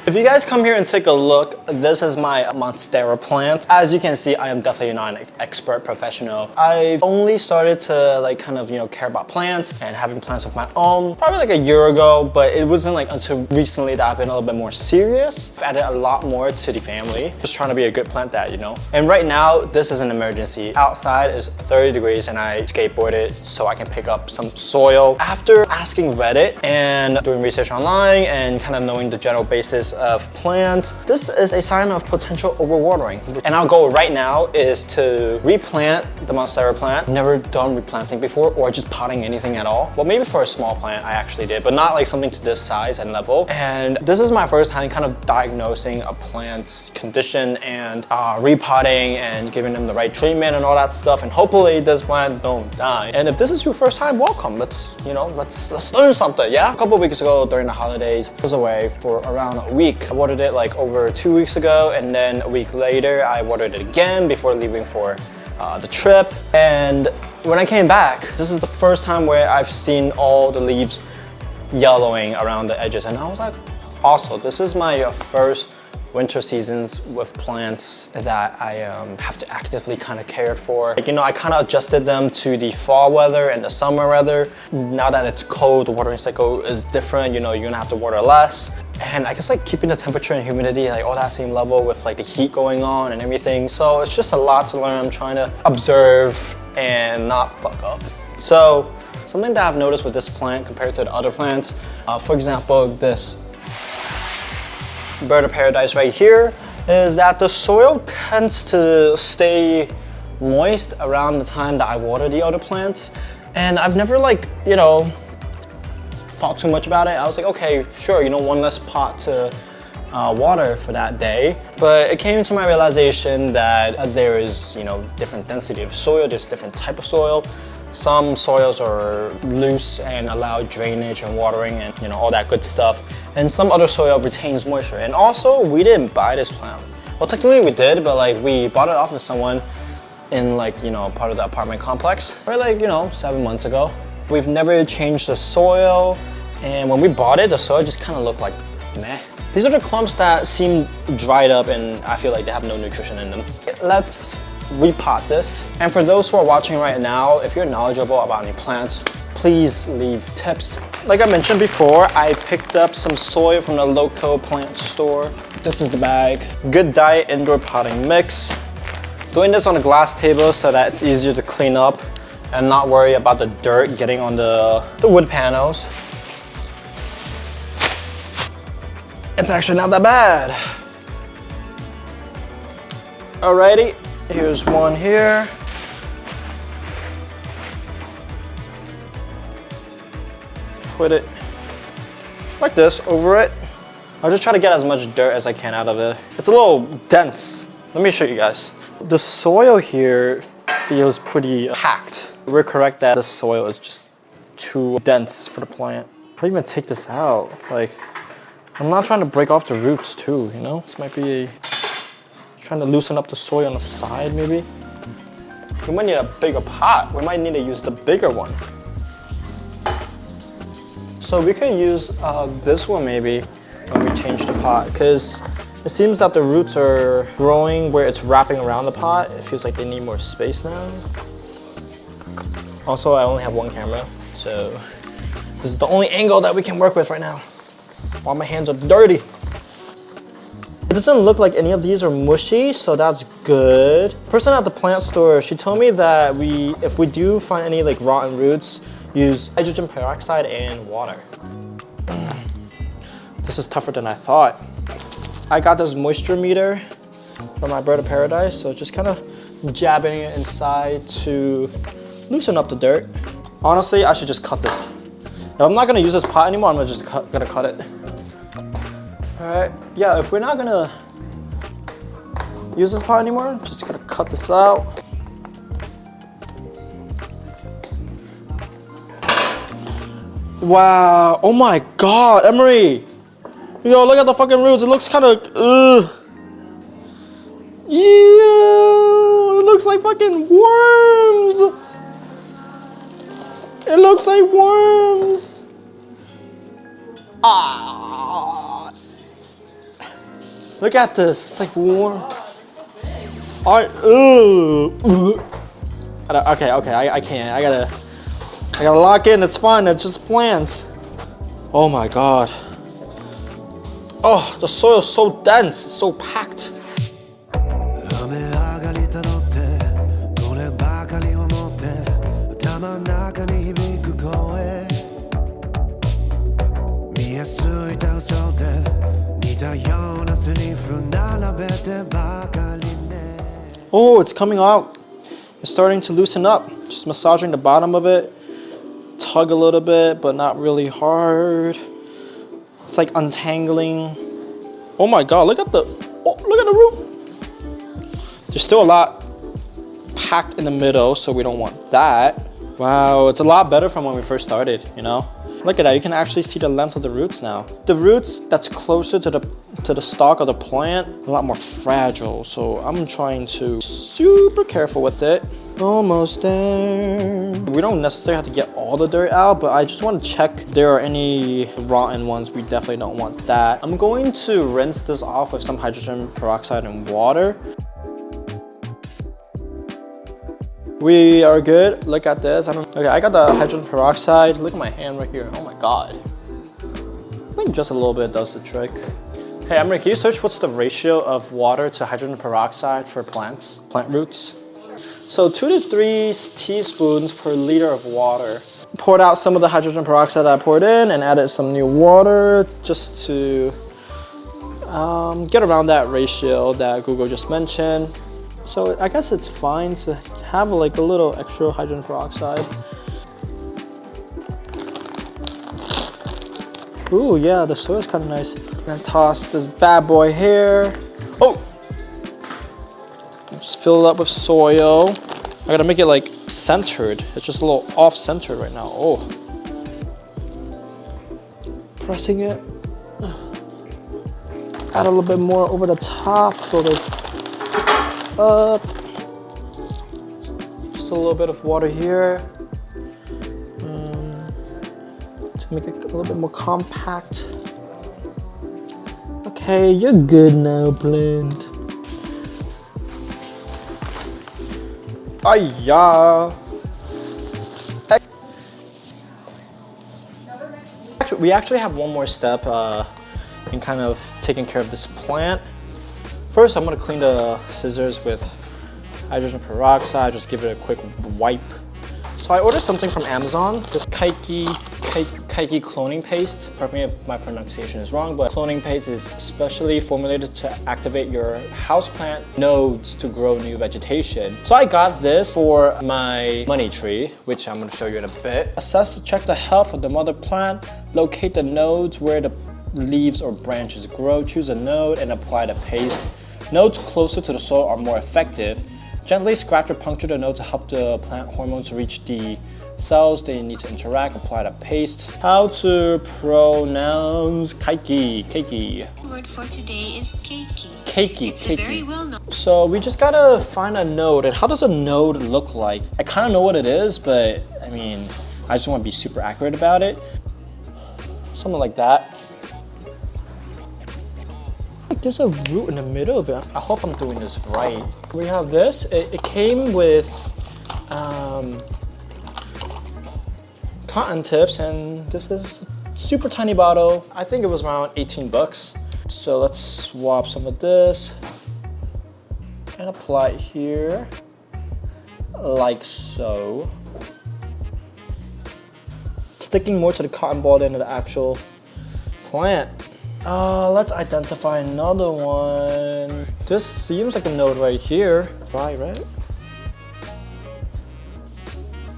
If you guys come here and take a look, this is my Monstera plant. As you can see, I am definitely not an expert professional. I've only started to like kind of, you know, care about plants and having plants of my own probably like a year ago, but it wasn't like until recently that I've been a little bit more serious. I've added a lot more to the family, just trying to be a good plant dad, you know? And right now, this is an emergency. Outside is 30 degrees and I skateboarded so I can pick up some soil. After asking Reddit and doing research online and kind of knowing the general basis of plants, this is a sign of potential overwatering. And our goal right now is to replant the Monstera plant. Never done replanting before or just potting anything at all. Well, maybe for a small plant I actually did, but not like something to this size and level. And this is my first time kind of diagnosing a plant's condition and repotting and giving them the right treatment and all that stuff. And hopefully this plant don't die. And if this is your first time, welcome. Let's learn something, yeah? A couple of weeks ago during the holidays, I was away for around a week. I watered it like over 2 weeks ago, and then a week later I watered it again before leaving for the trip. And when I came back, this is the first time where I've seen all the leaves yellowing around the edges, and I was like, also, this is my first winter seasons with plants that I have to actively kind of care for. Like, you know, I kind of adjusted them to the fall weather and the summer weather. Now that it's cold, the watering cycle is different. You know, you're gonna have to water less. And I guess like keeping the temperature and humidity like all that same level with like the heat going on and everything. So it's just a lot to learn. I'm trying to observe and not fuck up. So something that I've noticed with this plant compared to the other plants, for example, this bird of paradise right here, is that the soil tends to stay moist around the time that I water the other plants. And I've never like, you know, thought too much about it. I was like, okay, sure, you know, one less pot to water for that day. But it came to my realization that there is, you know, different density of soil, there's different type of soil. Some soils are loose and allow drainage and watering and, you know, all that good stuff. And some other soil retains moisture. And also, we didn't buy this plant. Well, technically we did, but like we bought it off of someone in like, you know, part of the apartment complex, or like, you know, 7 months ago. We've never changed the soil. And when we bought it, the soil just kind of looked like meh. These are the clumps that seem dried up and I feel like they have no nutrition in them. Let's repot this. And for those who are watching right now, if you're knowledgeable about any plants, please leave tips. Like I mentioned before, I picked up some soil from the local plant store. This is the bag. Good Diet Indoor Potting Mix. Doing this on a glass table so that it's easier to clean up and not worry about the dirt getting on the wood panels. It's actually not that bad. Alrighty. Here's one here. Put it like this over it. I'll just try to get as much dirt as I can out of it. It's a little dense. Let me show you guys. The soil here feels pretty packed. We're correct that the soil is just too dense for the plant. How do you even take this out? Like, I'm not trying to break off the roots too, you know? This might be trying to loosen up the soil on the side, maybe. We might need a bigger pot. We might need to use the bigger one. So we could use this one maybe when we change the pot, because it seems that the roots are growing where it's wrapping around the pot. It feels like they need more space now. Also, I only have one camera, so this is the only angle that we can work with right now while my hands are dirty. It doesn't look like any of these are mushy, so that's good. Person at the plant store, she told me that if we do find any like rotten roots, use hydrogen peroxide and water. This is tougher than I thought. I got this moisture meter from my bird of paradise, so just kind of jabbing it inside to loosen up the dirt. Honestly, I should just cut this. If I'm not gonna use this pot anymore, I'm just gonna cut it. All right, yeah, if we're not gonna use this pot anymore, I'm just gonna cut this out. Wow, oh my God, Emery. Yo, look at the fucking roots, it looks kind of, yeah, it looks like fucking worms. It looks like worms. Ah. Look at this. It's like warm. Ooh. Okay, I can't. I gotta lock in. It's fine. It's just plants. Oh my god. Oh, the soil is so dense. It's so packed. Oh, it's coming out. It's starting to loosen up. Just massaging the bottom of it. Tug a little bit, but not really hard. It's like untangling. Oh my god, look at the root. There's still a lot packed in the middle, so we don't want that. Wow, it's a lot better from when we first started, you know? Look at that, you can actually see the length of the roots now. The roots that's closer to the stalk of the plant, a lot more fragile. So I'm trying to be super careful with it. Almost there. We don't necessarily have to get all the dirt out, but I just want to check if there are any rotten ones. We definitely don't want that. I'm going to rinse this off with some hydrogen peroxide and water. We are good. Look at this. Okay, I got the hydrogen peroxide. Look at my hand right here. Oh my god. I think just a little bit does the trick. Hey, Emery, can you search what's the ratio of water to hydrogen peroxide for plants, plant roots? So 2 to 3 teaspoons per liter of water. Poured out some of the hydrogen peroxide I poured in and added some new water just to get around that ratio that Google just mentioned. So I guess it's fine to have like a little extra hydrogen peroxide. Ooh, yeah, the soil's kind of nice. I'm gonna toss this bad boy here. Oh! Just fill it up with soil. I gotta make it like centered. It's just a little off-centered right now. Oh. Pressing it. Add a little bit more over the top. Fill this up. Just a little bit of water here. To make it a little bit more compact. Okay, you're good now, plant. Ayya. We actually have one more step in kind of taking care of this plant. First, I'm gonna clean the scissors with hydrogen peroxide, just give it a quick wipe. So I ordered something from Amazon, this Keiki cloning paste. Pardon me if my pronunciation is wrong, but cloning paste is specially formulated to activate your houseplant nodes to grow new vegetation. So I got this for my money tree, which I'm gonna show you in a bit. Assess to check the health of the mother plant, locate the nodes where the leaves or branches grow, choose a node and apply the paste. Nodes closer to the soil are more effective. Gently scratch or puncture the node to help the plant hormones reach the cells they need to interact. Apply the paste. How to pronounce keiki? The word for today is keiki. Keiki. Very well known. So we just gotta find a node. And how does a node look like? I kind of know what it is, but I mean, I just want to be super accurate about it. Something like that. There's a root in the middle of it. I hope I'm doing this right. We have this. It came with cotton tips, and this is a super tiny bottle. I think it was around 18 bucks. So let's swap some of this and apply it here, like so. Sticking more to the cotton ball than to the actual plant. Let's identify another one. This seems like a node right here. Right?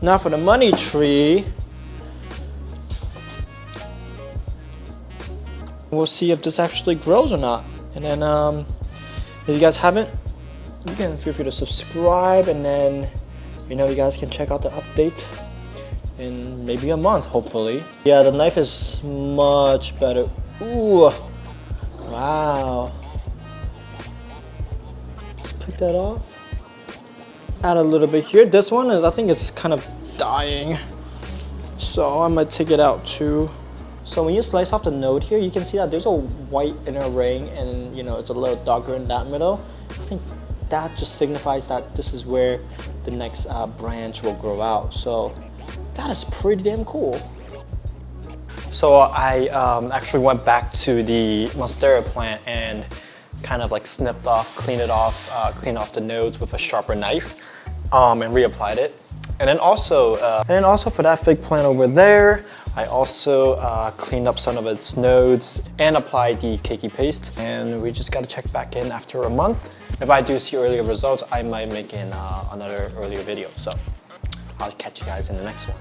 Now for the money tree. We'll see if this actually grows or not. And then if you guys haven't, you can feel free to subscribe, and then you guys can check out the update in maybe a month, hopefully. Yeah, the knife is much better. Ooh, wow. Just pick that off. Add a little bit here. This one is, I think it's kind of dying. So I might take it out too. So when you slice off the node here, you can see that there's a white inner ring and you know, it's a little darker in that middle. I think that just signifies that this is where the next branch will grow out. So that is pretty damn cool. So I actually went back to the Monstera plant and kind of like snipped off, cleaned off the nodes with a sharper knife and reapplied it. And then also for that fig plant over there, I also cleaned up some of its nodes and applied the keiki paste. And we just gotta check back in after a month. If I do see earlier results, I might make another earlier video. So I'll catch you guys in the next one.